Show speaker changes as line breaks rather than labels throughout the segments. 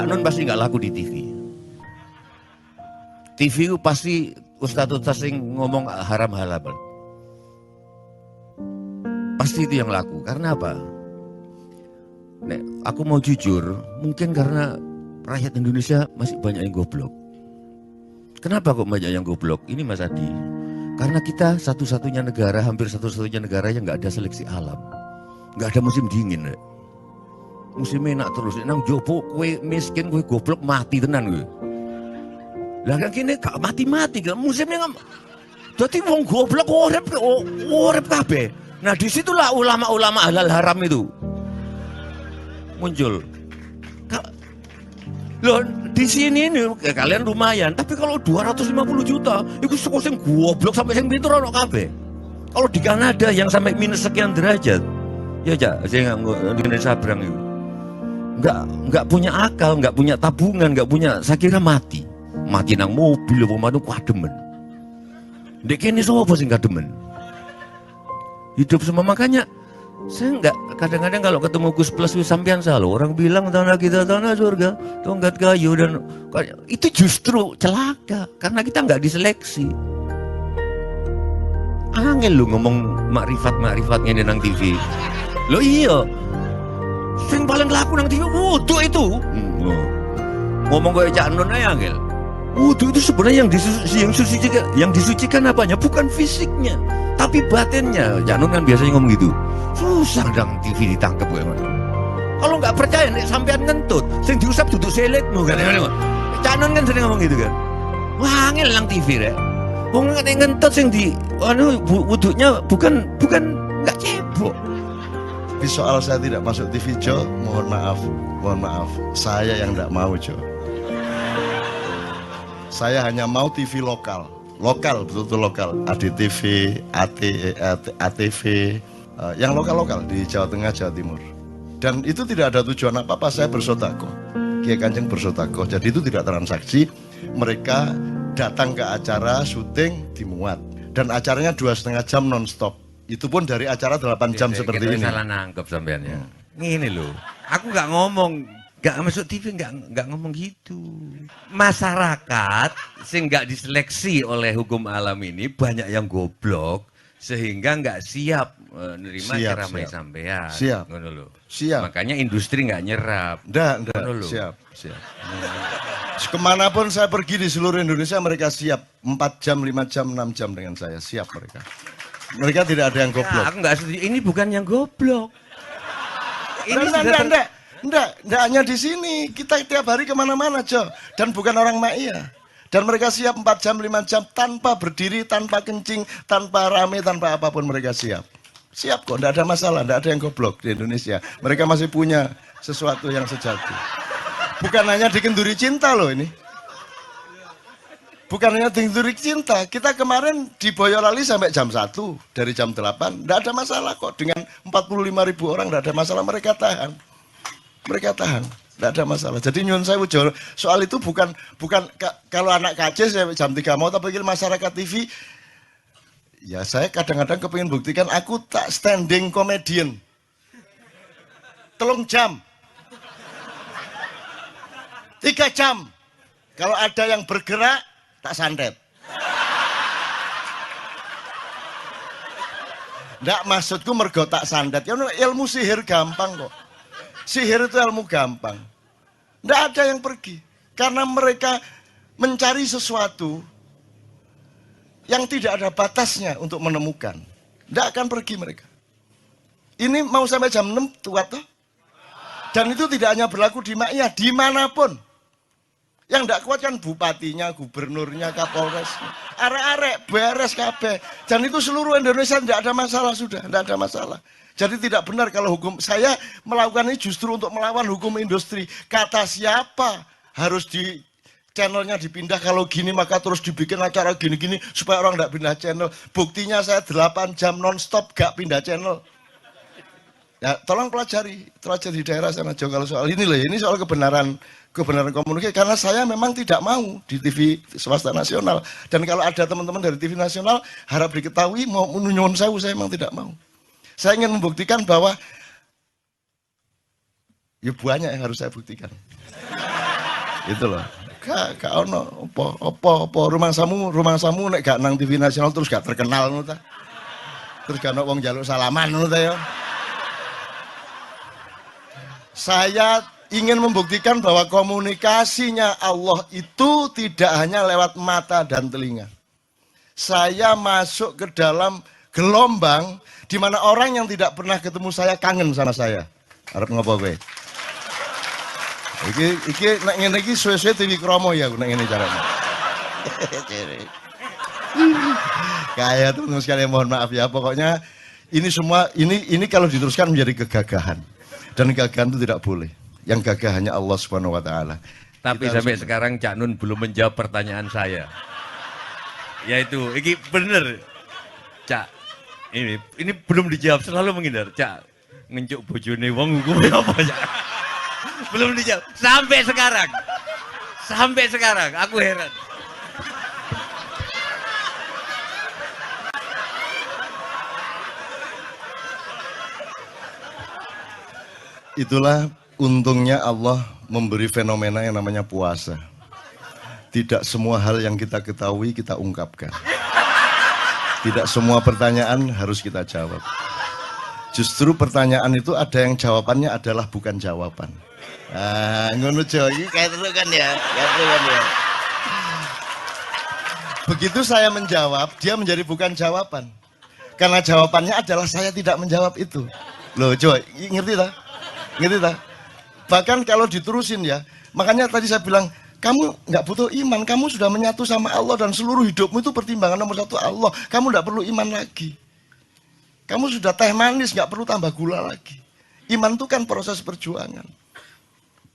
Nun pasti nggak laku di TV. TV itu pasti ustadz sing ngomong haram halal. Pasti itu yang laku. Karena apa? Nek, aku mau jujur, mungkin karena rakyat Indonesia masih banyak yang goblok. Kenapa kok banyak yang goblok? Ini Mas Adi. Karena kita satu-satunya negara, hampir satu-satunya negara yang nggak ada seleksi alam. Nggak ada musim dingin. Nek. Musim enak terus. Nang jopo kue miskin, kue goblok mati tenan kue. Lah kan kini gak mati-mati kan musimnya nggak. Jadi wong goblok urip kabeh. Nah disitulah ulama-ulama halal haram itu muncul. Loh di sini ini kalian lumayan, tapi kalau 250 juta itu suku sing goblok sampai sing pinter ono kabeh. Kalau di Kanada yang sampai minus sekian derajat, ya aja saya nggak di sabrang itu. Nggak punya akal, nggak punya tabungan, nggak punya, saya kira mati nang mobil apa manuk kademen. Dek kene sapa sing kademen? Hidup semua. Makanya saya nggak, kadang-kadang kalau ketemu Gus Plus sampean selalu orang bilang tanah kita tanah surga, tongkat kayu, dan itu justru celaka karena kita nggak diseleksi. Angel lu ngomong makrifat-makrifat nang TV. Lo iya. Sing paling laku nang TV wudu itu. Ngomong kayak Cak Nun aja angel. Wudu itu sebenarnya yang disucikan apanya? Bukan fisiknya, tapi batinnya. Cak Nun kan biasanya ngomong gitu. Susah dong TV ditangkap gue. Kalau nggak percaya nih sampean ngentut, sing diusap duduk selekmu kan. Cak Nun kan sering ngomong gitu kan. Wah angel lang TV rek. Wong ngentut sing di wudunya bukan nggak cebok.
Di soal saya tidak masuk TV Jo, mohon maaf, saya yang tidak mau Jo. Saya hanya mau TV lokal, betul-betul lokal, ADTV, ATV, yang lokal di Jawa Tengah, Jawa Timur. Dan itu tidak ada tujuan apa-apa, saya bersodakoh, Kiai Kanjeng bersodakoh, jadi itu tidak transaksi. Mereka datang ke acara syuting dimuat, dan acaranya 2,5 jam non-stop. Itu pun dari acara 8 jam seperti ini.
Salah nangkep sampean ya. Ini loh, aku nggak ngomong, nggak masuk TV, nggak ngomong gitu. Masyarakat sing nggak diseleksi oleh hukum alam ini banyak yang goblok sehingga nggak siap menerima ceramah sampean.
Siap. Siap.
Makanya industri nggak nyerap.
Nggak. Siap. Kemanapun saya pergi di seluruh Indonesia mereka siap 4 jam, 5 jam, 6 jam dengan saya, siap mereka. Mereka tidak ada yang goblok.
Aku nggak setuju. Ini bukan yang goblok.
Ini enggak hanya di sini. Kita tiap hari kemana-mana, Jo. Dan bukan orang Ma'iyah. Dan mereka siap 4 jam, 5 jam tanpa berdiri, tanpa kencing, tanpa rame, tanpa apapun mereka siap. Siap kok, enggak ada masalah, enggak ada yang goblok di Indonesia. Mereka masih punya sesuatu yang sejati. Bukan hanya dikenduri cinta loh ini. Bukan hanya dikenduri cinta. Kita kemarin di Boyolali sampai jam 1, dari jam 8. Enggak ada masalah kok. Dengan 45.000 orang enggak ada masalah, mereka tahan. Enggak ada masalah. Jadi nyuwun sewu soal itu bukan kalau anak KC saya jam 3 mau tapi masyarakat TV. Ya saya kadang-kadang kepingin buktikan aku tak standing comedian. 3 jam. 3 jam. Kalau ada yang bergerak tak santet. Nggak, maksudku mergo tak santet. Ya ilmu sihir gampang kok. Sihir itu ilmu gampang. Nggak ada yang pergi. Karena mereka mencari sesuatu yang tidak ada batasnya untuk menemukan. Nggak akan pergi mereka. Ini mau sampai jam 6 kuat toh? Dan itu tidak hanya berlaku di Ma'iyah, dimanapun. Yang tidak kuat kan bupatinya, gubernurnya, kapolresnya. Arek-arek, beres kabeh. Dan itu seluruh Indonesia tidak ada masalah sudah, tidak ada masalah. Jadi tidak benar kalau hukum, saya melakukan ini justru untuk melawan hukum industri. Kata siapa harus di channelnya dipindah, kalau gini maka terus dibikin acara gini-gini supaya orang tidak pindah channel. Buktinya saya 8 jam non-stop gak pindah channel. Ya, tolong pelajari di daerah sana Jo kalau soal ini loh, ini soal kebenaran komunikasi, karena saya memang tidak mau di TV swasta nasional. Dan kalau ada teman-teman dari TV nasional harap diketahui mau nyuwun sewu, saya memang tidak mau. Saya ingin membuktikan bahwa ya banyak yang harus saya buktikan. Itu loh. Gak ono apa rumangsamu nek gak nang TV nasional terus gak terkenal ngono ta. Terus gak ono wong njaluk salaman ngono ta ya. Saya ingin membuktikan bahwa komunikasinya Allah itu tidak hanya lewat mata dan telinga. Saya masuk ke dalam gelombang di mana orang yang tidak pernah ketemu saya kangen sama saya. Arep ngopo kowe? Iki nek ngene iki suwe-suwe TV Kromo ya nek ngene carane. Kayak teman sekalian mohon maaf ya, pokoknya ini semua ini kalau diteruskan menjadi kegagahan. Dan gagahan itu tidak boleh. Yang gagah hanya Allah Subhanahu wa taala.
Tapi sampai sekarang Cak Nun belum menjawab pertanyaan saya. Yaitu, ini bener. Cak, ini belum dijawab, selalu menghindar. Cak, ngencuk bojone wong hukumnya apa, Cak? Belum dijawab sampai sekarang. Sampai sekarang aku heran.
Itulah untungnya Allah memberi fenomena yang namanya puasa. Tidak semua hal yang kita ketahui kita ungkapkan. Tidak semua pertanyaan harus kita jawab. Justru pertanyaan itu ada yang jawabannya adalah bukan jawaban. Ngono iki kayak terus kan ya, Begitu saya menjawab, dia menjadi bukan jawaban. Karena jawabannya adalah saya tidak menjawab itu. Loh, coba ngerti tak? Ngerti tak? Bahkan kalau diterusin ya, makanya tadi saya bilang, kamu nggak butuh iman, kamu sudah menyatu sama Allah dan seluruh hidupmu itu pertimbangan nomor satu Allah. Kamu nggak perlu iman lagi. Kamu sudah teh manis, nggak perlu tambah gula lagi. Iman itu kan proses perjuangan.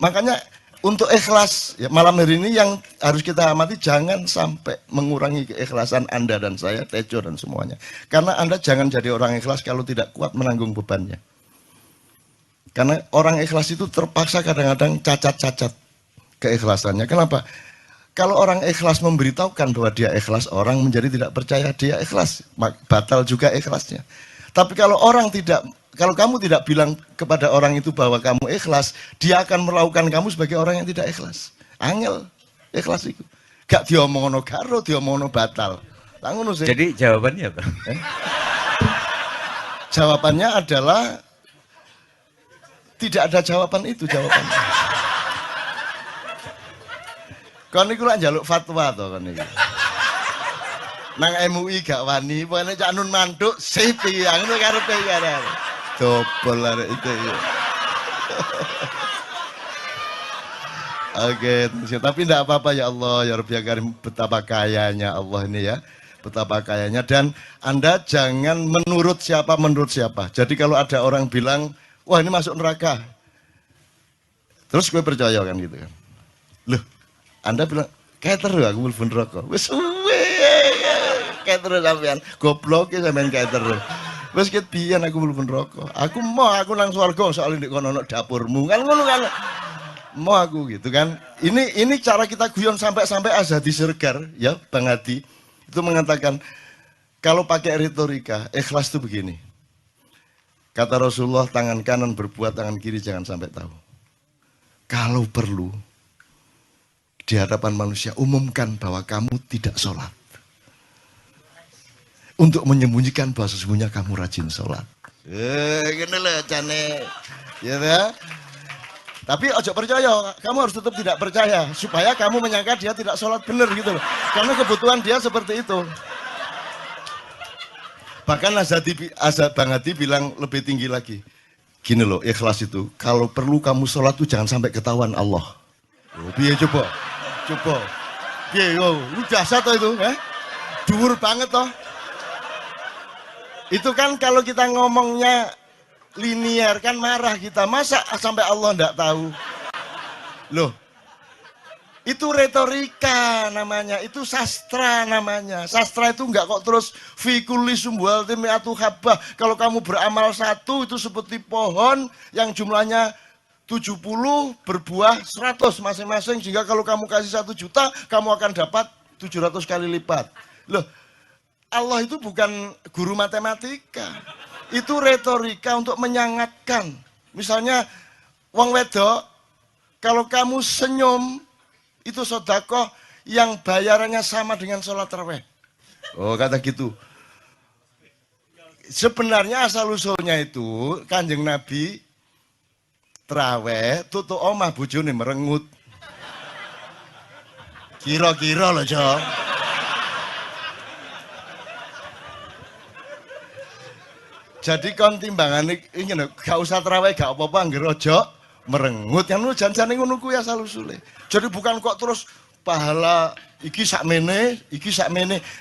Makanya untuk ikhlas, ya, malam hari ini yang harus kita amati, jangan sampai mengurangi keikhlasan Anda dan saya, Tejo dan semuanya. Karena Anda jangan jadi orang ikhlas kalau tidak kuat menanggung bebannya. Karena orang ikhlas itu terpaksa kadang-kadang cacat-cacat keikhlasannya. Kenapa? Kalau orang ikhlas memberitahukan bahwa dia ikhlas, orang menjadi tidak percaya dia ikhlas, batal juga ikhlasnya. Tapi kalau kamu tidak bilang kepada orang itu bahwa kamu ikhlas, dia akan melakukan kamu sebagai orang yang tidak ikhlas. Angel ikhlas itu. Gak diomongno karo, diomongno batal.
Jadi jawabannya apa?
Jawabannya adalah tidak ada jawaban itu jawabannya. Kon niku lak njaluk fatwa to kon niku. Nang MUI gak wani, pokoknya Cak Nun mantuk sip iki, ngono karepe iki arek. Dobel arek itu. Oke, tapi tidak apa-apa ya Allah, ya Rabbi ya Karim, betapa kayanya Allah ini ya. Betapa kayanya, dan Anda jangan menurut siapa. Jadi kalau ada orang bilang, wah ini masuk neraka, terus gue percaya kan gitu kan. Loh, Anda bilang, kayak terus aku mlebu neraka. Wis suwe. Kayak terus sampean, goblok ya sampean kayak terus. Wis ket pian aku mlebu neraka. Aku nang swarga soalnya ndek kono dapurmu. Kan ngono kan. Mau aku gitu kan. Ini cara kita guyon sampai Azhadi Siregar ya, Bang Hadi itu mengatakan kalau pakai retorika, ikhlas itu begini. Kata Rasulullah, tangan kanan berbuat, tangan kiri jangan sampai tahu. Kalau perlu, di hadapan manusia, umumkan bahwa kamu tidak sholat. Untuk menyembunyikan bahwa sesungguhnya kamu rajin sholat. Gini loh, cane. Ya, tapi ojo percaya, kamu harus tetap tidak percaya. Supaya kamu menyangka dia tidak sholat benar gitu loh. Karena kebutuhan dia seperti itu. Bahkan Bang Hadi bilang lebih tinggi lagi. Gini loh, ikhlas itu. Kalau perlu kamu sholat tuh jangan sampai ketahuan Allah. Oh, biar coba. Biar, lu dasar toh itu, Dhuwur banget toh. Itu kan kalau kita ngomongnya linear kan marah kita. Masa sampai Allah enggak tahu? Loh. Itu retorika namanya, itu sastra namanya. Sastra itu enggak kok terus fi kulli sumbuhatin mi'atu habbah. Kalau kamu beramal satu itu seperti pohon yang jumlahnya 70 berbuah 100 masing-masing. Sehingga kalau kamu kasih 1 juta, kamu akan dapat 700 kali lipat. Loh, Allah itu bukan guru matematika. Itu retorika untuk menyangatkan. Misalnya, wong wedok, kalau kamu senyum, itu sedekah yang bayarannya sama dengan sholat tarawih. Oh, kata gitu. Sebenarnya asal usulnya itu Kanjeng Nabi tarawih tutuk omah bojone merengut. Kira-kira loh, Jo. Jadi kon timbangan ini gak usah terawih gak apa-apa anggere aja merengut yang lu janjane ngono kuwi asal usule. Jadi bukan kok terus pahala iki sakmene,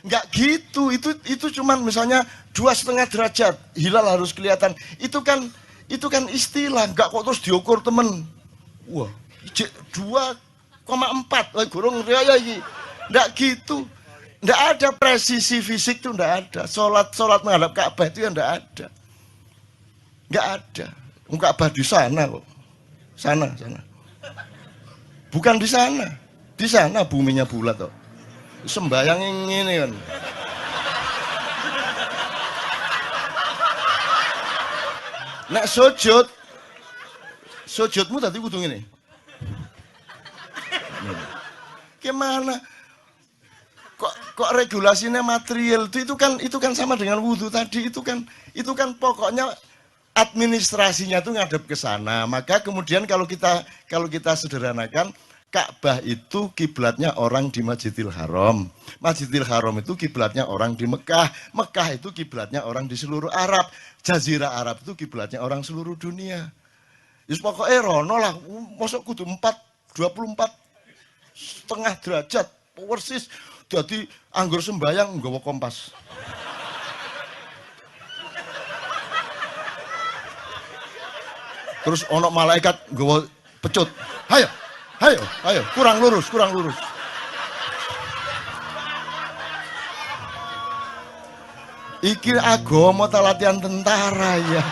enggak gitu. Itu cuman misalnya 2,5 derajat hilal harus kelihatan. Itu kan istilah, enggak kok terus diukur temen. Wah, 2,4. Wah, gurung ya iki. Enggak gitu. Enggak ada presisi fisik tuh enggak ada. Salat menghadap Ka'bah itu ya enggak ada. Enggak ada. Ka'bah di sana kok. Sana. Bukan di sana. Di sana buminya bulat kok. Sembayang ini kan. Nek sujudmu tadi kudu ngene. Gimana? Kok regulasinya material itu kan sama dengan wudhu tadi itu kan pokoknya administrasinya tuh ngadep ke sana. Maka kemudian kalau kita sederhanakan Ka'bah itu kiblatnya orang di Masjidil Haram. Masjidil Haram itu kiblatnya orang di Mekah. Mekah itu kiblatnya orang di seluruh Arab. Jazirah Arab itu kiblatnya orang seluruh dunia. Yus pokoknya rono lah, masuk kudu 24,5 derajat persis. Jadi anggur sembayang nggawa kompas. Terus ono malaikat nggawa pecut. Ayo, kurang lurus. Iki agama ta latihan tentara ya.